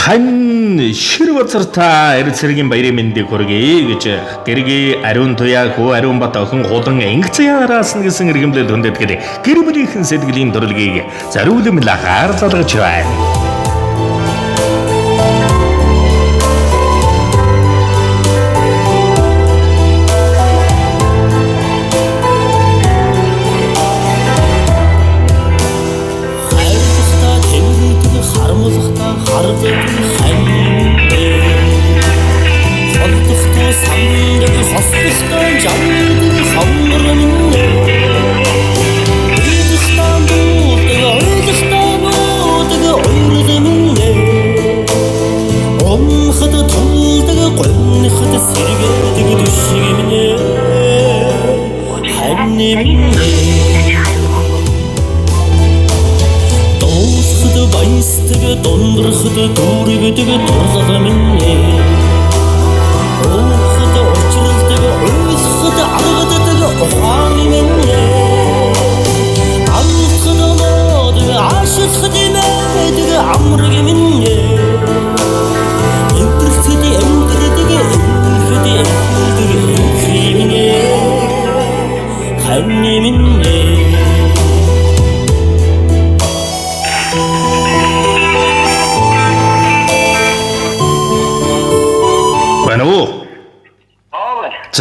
한 실버터타 에르츠르긴 바이레민데 고르게 그죠 게르게 아룬 도야 고 아룬 바타 큰 고등 앵크자야라스는 그 생각을 돈데 되게 그리브리 큰 세드글린 도르게 자루드밀라 하르자다 좋아해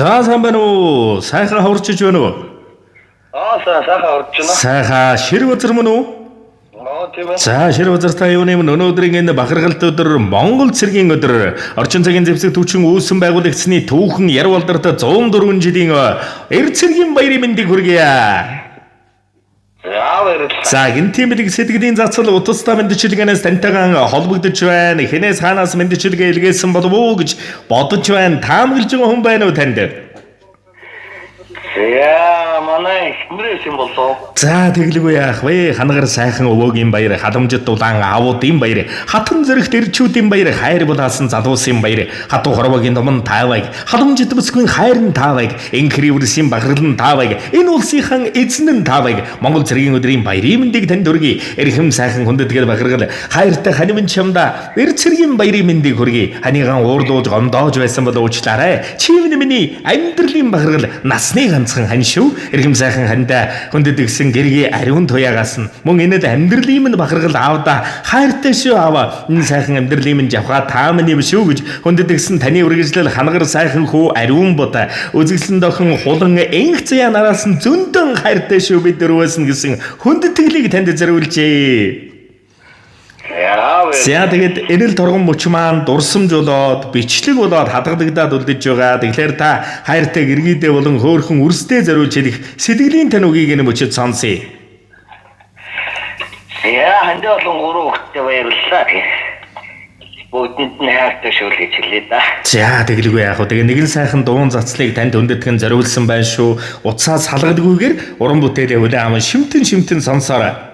За самбано сайхан хаварчиж байна уу? Сайхан хаварч байна. Сайхан ширэг өдөр мөн үү? Тийм ээ. За ширэг өдөр та юуны мөн өнөөдрийн энэ бахаргалт өдөр Монгол цэргийн өдөр орчин цагийн зэвсэг төвчин үүсгэн байгуулагдсны түүхэн яр болдортой 104 жилийн эр цэргийн баярын мэндийг хүргье. За гинтимэлэг сэтгэлийн зацал утастай мэдчилгээнээс тантайгаан холбогдож байна. Хинээс хаанаас мэдчилгээ илгээсэн болов уу гэж бодож байна. Таамаглаж байгаа хүн байна уу танд? Яа, манай нэрээс юм болов. За тэглгүй яах вэ? Хангаар сайхан өвөөгийн баяр, халамжид дулаан аавуудын баяр, хатан зэрэгт ирчүүдийн баяр, хайр булаасан залуусын баяр, хатуу хорвогийн домон таавайг, халамжид бүсгүй хайрын таавайг, инкривэрсийн бахарлан таавайг, энэ улсынхан эзэн нь таавайг, Монгол цэргийн өдрийн баярын мэндийг танд хүргэе. Эрхэм сайхан хүндэтгэл бахаргал, хайртай ханимын чамда эр цэргийн баярын мэндийг хүргэе. Ханийгаан уурлууж гомдоож байсан бол уучлаарай. Чивэн миний амьдралын бахаргал насны ганцхан хан шүү. Эрхэм сайхан хандаа хүндэтгсэн гэргийн ариун туягаас нь мөн энэд амьдралын минь бахаргал аавда хайртай шүү аава. Энэ сайхан амьдралын минь жавха таамны шүү гэж хүндэтгсэн таны үргэлжлэл хангар сайхан хүү ариун бота үзэсгэлэн дохин хулан энх зяа нараас нь зөндөн хайртай шүү бид дөрвөөс нь гэсэн хүндэтгэлийг танд зориулжээ. За тэгээд энэл торгон мөч маань дурсамжуулаад бичлэг болоод хадгалагдаад үлдэж байгаа. Тэгэхээр та хайртай гэргийдээ болон хөөрхөн үрстэй зориулж хэлэх сэтгэлийн тань үгийг энэ мөчөд сонсъё. Яа, хандаа болон гурван хүүхэдтэй баярлалаа. Бүгдэнд нь хайртай шүү гэж хэлээ да. За тэглгүй яах вэ? Тэгээ нэгэн сайхан дуун цацлыг танд өндөтгэн зориулсан байна шүү. Утсаа салгадгүйгээр уран бүтээлээ хүлээн аван шимтэн сонсоорой.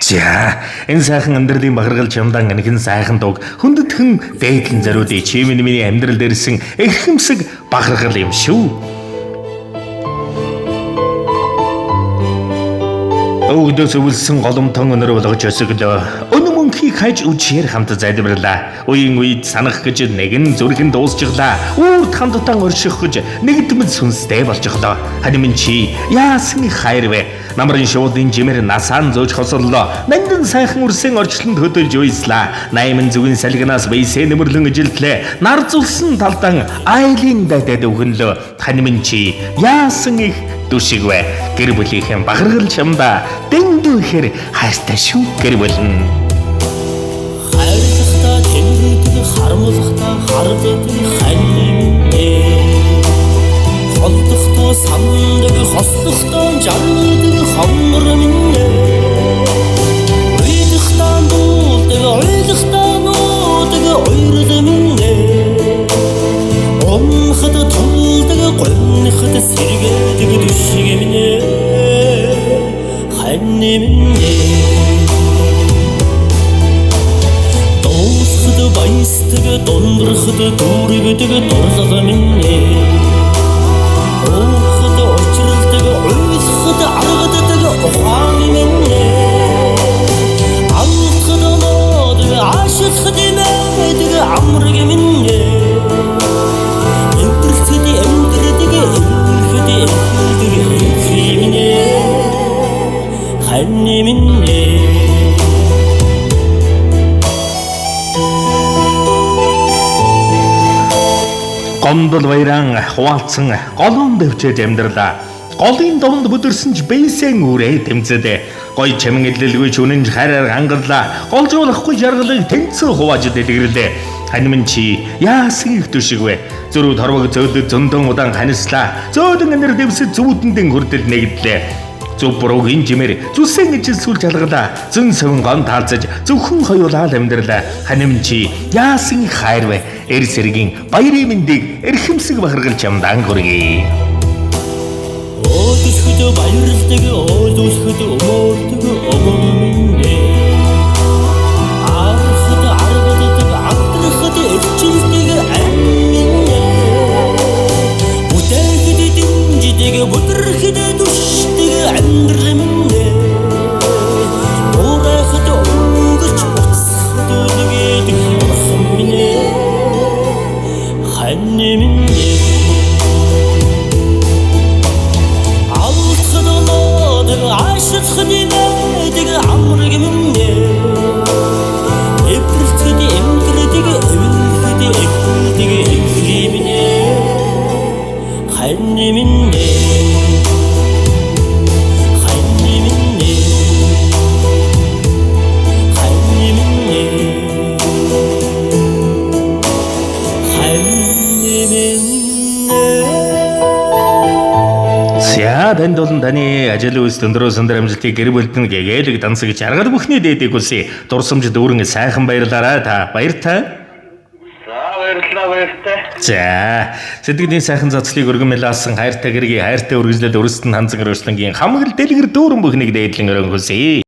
За энэ сайхан амьдралын бахаргал чамдан нэгэн сайхан дуг хүндэтгэн дээдлэн зориулъя. Чи миний амьдрал дээрсэн эрхэмсэг бахаргал юм шүү. Өвдөөс өвлсөн голомтон өнөр болгож өсөглөө. Өнө мөнхийг хайж үжээр хамт залбирлаа. Үеийн үед санах гэж нэгэн зүрхэн дуусчихлаа. Үрд хамтдаа орших гэж нэгдмэл сүнстэй болчихлоо. Ханимын чи яасан их хайр вэ? Намрын шуудын жимэр насаан зөөж хосоллоо. Нандин сайхан үрсэн орчлонд хөдөлж уйслаа. Найман зүгийн салгинаас бейсэ нэмэрлэн ижилтлээ. Нар зулсан талдан айлын дайдад өгөнлөө. Ханимын чи яасан их дүшиг вэ? Гэр бүлийнхэн бахаргал чамда дэндүү ихэр хайртай шүү гэр бүл нь. Хайрлахта тэмдэг харамлахта харддаг ханимэ. Холдохто самдаг хослохто жардаг хамар минь. Уйдахтан дуудаг уйдахтан уудаг уйрд минь. Онхад тулдаг гонхад сэргээдэг дүшиг минь. Ханимэ. Дуусхад баястдаг дундрахад дүүргэдэг дурлага минь. Оохад очролдог уйлхад аргадаг ухаан минь. Амтхад ноддаг 한님인네 Гомдол баяран хуваалцсан голон дэвчээж амьдралаа. Голын довнд бүдэрсэн ч бэйсэн үрээ тэмцээд гой чамин эдлэлгүй чүнэн хараар хангарлаа. Голжуулахгүй жаргалыг тэнцүү хувааж дэлгэрлээ. Ханим чи яасан их төшиг вэ? Зөрүүд хорвог зөөдөд зөндөн удаан ханислаа. Зөөдөн энэр дэвсэд зүудэндэн хүртэл нэгдлээ. Зүв буруугийн жимээр зүсэн ижил сүл жалгалаа. Зэн совин гон таалцаж зөвхөн хоёулаа амьдралаа. Ханим чи яасан их хайр вэ? Эр сэргийн баярын мэндийг эрхэмсэг бахаргалж ямдан хүргэе. 어두스도 말르스도 어두스도 어머르도 어머민네 아르스도 아르바도 아르스도 액칠스도 안민네 무대기도 딘지되게 무드르기도 두시도 안드르민네 오라스도 오그치 오스도 되게 되게 한님인네 아시스디 내가 아무르게 믿네 에프르스디 엠드르디게 에빌르디 에플디게 에플리미네 한님인네 한님인네 한님인네 한님인네 Танд болон таны ажил үйлс өндрөө сандар амжилтыг гэр бүлтэн гээдэг дансагч аргад бүхний дээдэг үлсээ дурсамж дүүрэн сайхан баярлаарай та баяртай. За баярлалаа. За сэтгэлийн сайхан цацлыг өргөн мэлаасан хайртай гэргийн хайртай үргэлжлэл өрсөлдөн ханзан өрөслөнгийн хамаг л дэлгэр дүүрэн бүхнийг дээдлэн өрөн хүсье.